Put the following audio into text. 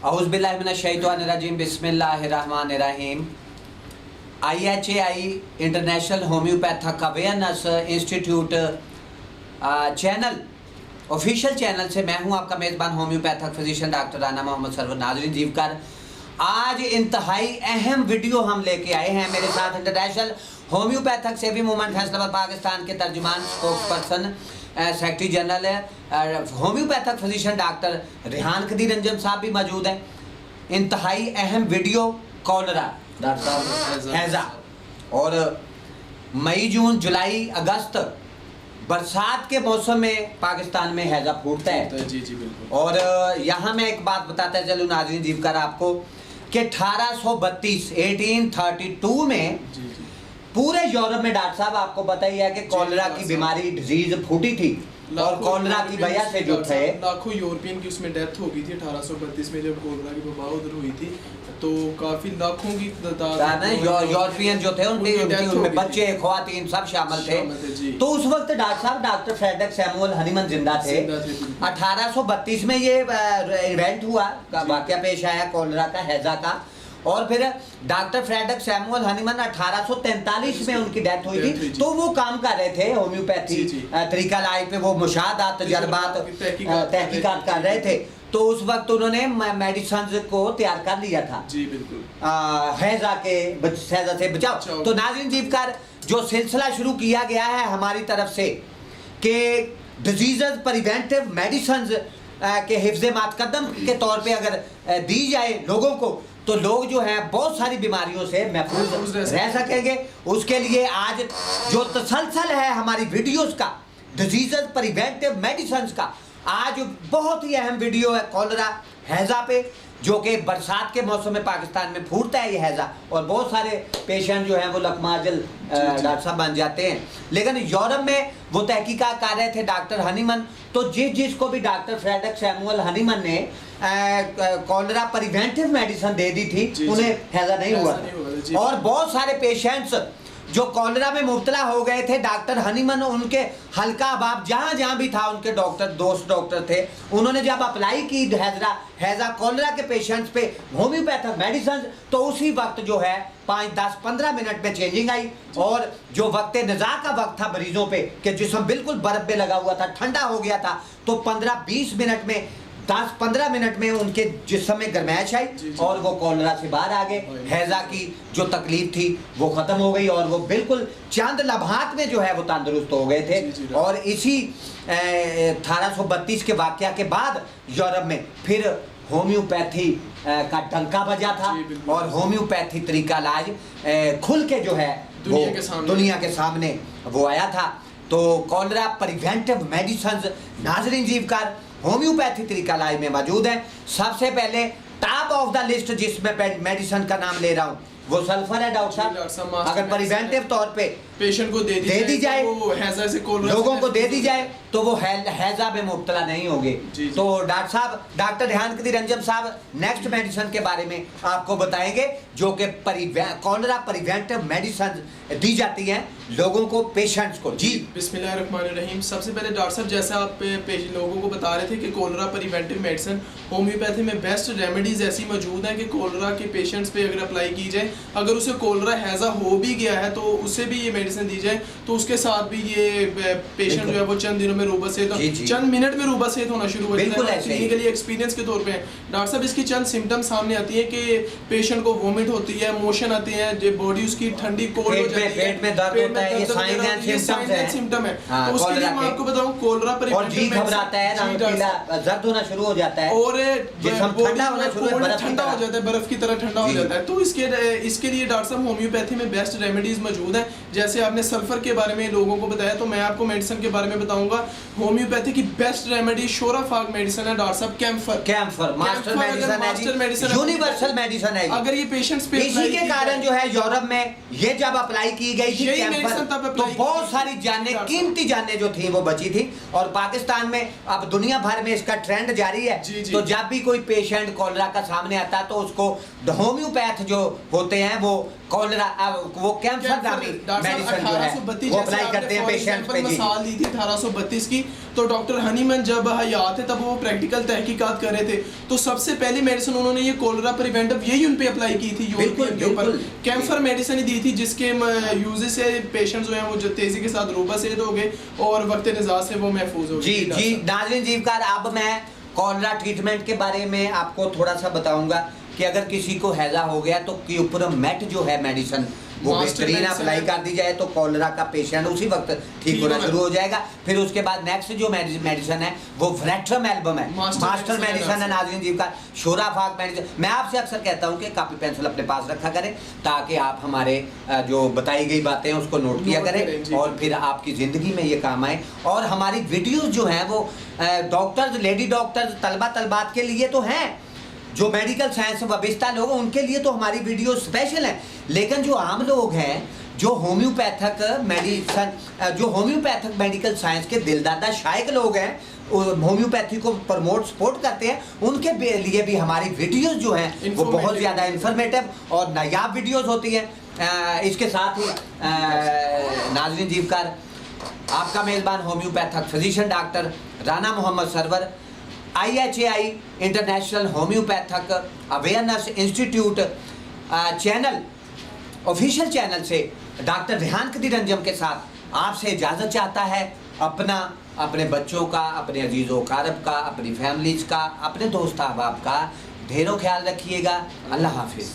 औज़ुबिल्लाहिमिनश्शैतानिर्रजीम बिस्मिल्लाहिर्रहमानिर्रहीम। IHAI international homeopathic awareness institute channel official channel से मैं हूं आपका मेज़बान homeopathic physician doctor Rana Mohammad Sarwar नाज़रीन जीवकर। आज इंतहाई अहम वीडियो हम लेके आए हैं। मेरे साथ इंटरनेशनल होम्योपैथिक सेवी मूवमेंट फैसलाबाद पाकिस्तान के तर्जुमान spokesperson secretary general homeopathic physician doctor Rehan Qadeer Anjum sahab भी मौजूद हैं। इंतहाई अहम वीडियो कॉलरा डॉक्टर साहब हैज़ा और मई जून जुलाई अगस्त बरसात के मौसम में पाकिस्तान में हैज़ा फूटता है। जी जी बिल्कुल। और यहाँ मैं एक बात बताता चलूँ नाज़रीन जीवकर आपको कि 1832 में जी जी पूरे यूरोप में डॉक्टर साहब आपको पता ही है कि कॉलरा की बीमारी डिजीज फूटी थी और कॉलरा की वजह से जो थे लाखों यूरोपियन की उसमें डेथ हो गई थी 1832 में जब कॉलरा की वबा उधर हुई थी। तो काफी लाखों की तादाद यूरोपियन जो थे उनमें बच्चे ख्वातीन सब शामिल थे। तो उस वक्त डॉक्टर साहब डॉक्टर फ्रेडरिक सैमुअल हनीमन जिंदा थे। 1832 में ये इवेंट हुआ वाकया पेश आया कॉलरा का हैज़ा का। और फिर डॉक्टर फ्रेडरिक सैमुअल हनीमन 1843 में उनकी डेथ हुई थी। तो वो काम कर रहे थे होम्योपैथी तरीका लाइफ पे, वो मुशाहदात तजर्बात तहकीकात कर रहे थे। तो उस वक्त उन्होंने मेडिसिन को तैयार कर लिया था जी बिल्कुल हैज़ा से बचाओ। तो नाज़रीन जीवकर जो सिलसिला शुरू किया गया है हमारी तरफ से कि डिजीज़ प्रिवेंटिव मेडिसिन के हिफ्ज़ मातकदम के तौर पे अगर दी जाए लोगों को तो लोग जो है बहुत सारी बीमारियों से महफूज रह सकेंगे। उसके लिए आज जो तसलसल है हमारी वीडियोस का डिजीज़ प्रिवेंटिव मेडिसिन का, आज बहुत ही अहम वीडियो है कॉलरा हैज़ा पे, जो कि बरसात के मौसम में पाकिस्तान में फूटता है ये हैज़ा और बहुत सारे पेशेंट जो हैं वो लकमाजल डॉक्टर साहब बन जाते हैं। लेकिन यूरोप में वो तहकीकात कर रहे थे डॉक्टर हनीमन। तो जिसको भी डॉक्टर फ्रेडरिक सैमुअल हनीमन ने कॉलरा प्रिवेंटिव मेडिसिन दे दी थी उन्हें हैज़ा नहीं हुआ। और बहुत सारे पेशेंट्स जो कॉलरा में मुब्तला हो गए थे, डॉक्टर हनीमन उनके हल्का अबाब जहाँ भी था उनके दोस्त डॉक्टर थे, उन्होंने जब अप्लाई की हैज़ा कॉलरा के पेशेंट्स पे होम्योपैथिक मेडिसिन, तो उसी वक्त जो है 5, 10, 15 मिनट में चेंजिंग आई। और जो वक्त निज़ा का वक्त था मरीजों पे कि जिस्म बिल्कुल बर्फ पे लगा हुआ था, ठंडा हो गया था, तो 15-20 मिनट में 10-15 मिनट में उनके जिस्म में गर्माइश आई और वो कॉलरा से बाहर आ गए। हैज़ा की जो तकलीफ थी वो ख़त्म हो गई और वो बिल्कुल चंद लम्हात में जो है वो तंदुरुस्त हो गए थे। और इसी 1832 के वाक़या के बाद यूरोप में फिर होम्योपैथी का डंका बजा था और होम्योपैथी तरीका इलाज खुल के जो है दुनिया के सामने वो आया था। तो कॉलरा प्रिवेंटिव मेडिसिन नाज़रीन जीवकर होम्योपैथी तरीका इलाज में मौजूद है। सबसे पहले टॉप ऑफ द लिस्ट जिसमें मेडिसिन का नाम ले रहा हूँ वो सल्फर है डॉक्टर साहब। अगर प्रिवेंटिव तौर पे पेशेंट को दे दी जाए तो हैज़ा से लोगों को दे दी जाए तो वो हैज़ा में मुब्तला नहीं होंगे। तो डॉक्टर साहब डॉक्टर रेहान कदीर अंजम साहब नेक्स्ट मेडिसिन के बारे में आपको बताएंगे जो कि कॉलरा प्रिवेंटिव मेडिसिन दी जाती हैं लोगों को, पेशेंट्स को। जी बिस्मिल्लाहिर्रहमानिर्रहीम। सबसे पहले डॉक्टर साहब जैसा आप लोगों को बता रहे थे कि कॉलरा प्रिवेंटिव मेडिसिन होम्योपैथी में बेस्ट रेमेडीज ऐसी मौजूद हैं कि कॉलरा के पेशेंट्स पे अगर अप्लाई की जाए, अगर उसे कॉलरा हैज़ा हो भी गया है तो उससे भी ये मेडिसिन दी जाए तो उसके साथ भी ये पेशेंट जो है वो चंद दिनों में रूबा सेहत, चंद मिनट में रूबा सेहत होना शुरू हो जाता है। क्लिनिकली एक्सपीरियंस के तौर पे डॉक्टर साहब इसकी चंद सिम्टम्स सामने आती है कि पेशेंट को वोमिट होती है, मोशन आते हैं, जो बॉडी उसकी ठंडी कोल्ड हो जाती है, पेट में दर्द होता है, ये साइन एंड सिम्टम है। तो उसके लिए मैं आपको बताऊं कॉलरा प्रिवेंटिव घबराता है, दर्द होना शुरू हो जाता है और ठंडा होना शुरू ठंडा हो जाता है, बर्फ की तरह ठंडा हो जाता है। तो इसके लिए डॉक्टर साहब होम्योपैथी में बेस्ट रेमेडीज मौजूद हैं। जैसे आपने सल्फर के बारे में लोगों को बताया तो मैं आपको मेडिसिन के बारे में बताऊंगा। होम्योपैथी की बेस्ट रेमेडी शोराफाग मेडिसिन है डॉक्टर साहब, कैम्फर मास्टर मेडिसिन है, यूनिवर्सल मेडिसिन है। अगर ये पेशेंट्स पे इसी के कारण जो है यूरोप में ये जब अप्लाई की गई थी कैम्फर, तो बहुत सारी जानें, कीमती जानें जो थी वो बची थी। और पाकिस्तान में अब दुनिया भर में इसका ट्रेंड जारी है। तो जब भी कोई पेशेंट कॉलरा का सामने आता है तो उसको होम्योपैथ जो होते हैं वो कॉलरा वो कैम्फर नामी मेडिसिन जो है 1832 वो जैसे अप्लाई आपने करते हैं for पेशेंट्स example पे जी। मिसाल दी थी 1832 की, तो डॉक्टर हनीमैन जब हयात थे तब वो प्रैक्टिकल तहकीकात कर रहे थे, तो सबसे पहली मेडिसिन उन्होंने ये कोलरा प्रिवेंटिव यही उन पे अप्लाई की थी यूरोपियन के ऊपर। बिल्कुल। कैंफर मेडिसिन ही दी थी जिसके यूज से पेशेंट्स जो हैं वो जो तेजी के साथ रूबासेद हो गए और वक्त निजात से वो महफूज हो गए। जी जी नाज़रीन जीवकार, अब मैं कॉलरा ट्रीटमेंट के बारे में आपको थोड़ा सा बताऊंगा कि अगर किसी को हैजा हो गया तो क्यूपरमेट जो है मेडिसिन वो मास्टर बेहतरीन मेडिसिन अप्लाई है। कर दी जाए तो कॉलरा का पेशेंट उसी वक्त ठीक होना शुरू हो जाएगा। फिर उसके बाद नेक्स्ट जो मेडिसिन है वो फ्रेट्रम एल्बम है, मास्टर मेडिसिन है नाज़रीन जीवकार, शोराफाक मेडिसिन। मैं आपसे अक्सर कहता हूँ कि कॉपी पेंसिल अपने पास रखा करें ताकि आप हमारे जो बताई गई बातें हैं उसको नोट किया करें और फिर आपकी ज़िंदगी में ये काम आए। और हमारी वीडियोज़ जो हैं वो डॉक्टर्स, लेडी डॉक्टर्स, तलबात के लिए तो हैं, जो मेडिकल साइंस से वाबस्ता लोग हैं उनके लिए तो हमारी वीडियो स्पेशल है, लेकिन जो आम लोग हैं जो होम्योपैथिक मेडिकल साइंस के दिलदादा शायक लोग हैं, होम्योपैथी को प्रमोट सपोर्ट करते हैं, उनके लिए भी हमारी वीडियोस जो हैं वो बहुत ज़्यादा इंफॉर्मेटिव और नायाब वीडियोस होती हैं। इसके साथ ही नाज़रीन जीवकार, आपका मेज़बान homeopathic physician doctor Rana Mohammad Sarwar, IHAI international homeopathic awareness institute channel, official channel से डॉक्टर रेहान कदीर अंजम के साथ आपसे इजाज़त चाहता है। अपने बच्चों का, अपने अजीज़ो कारब का, अपनी फैमिलीज़ का, अपने दोस्त अहबाब का ढेरों ख्याल रखिएगा। अल्लाह हाफिज़।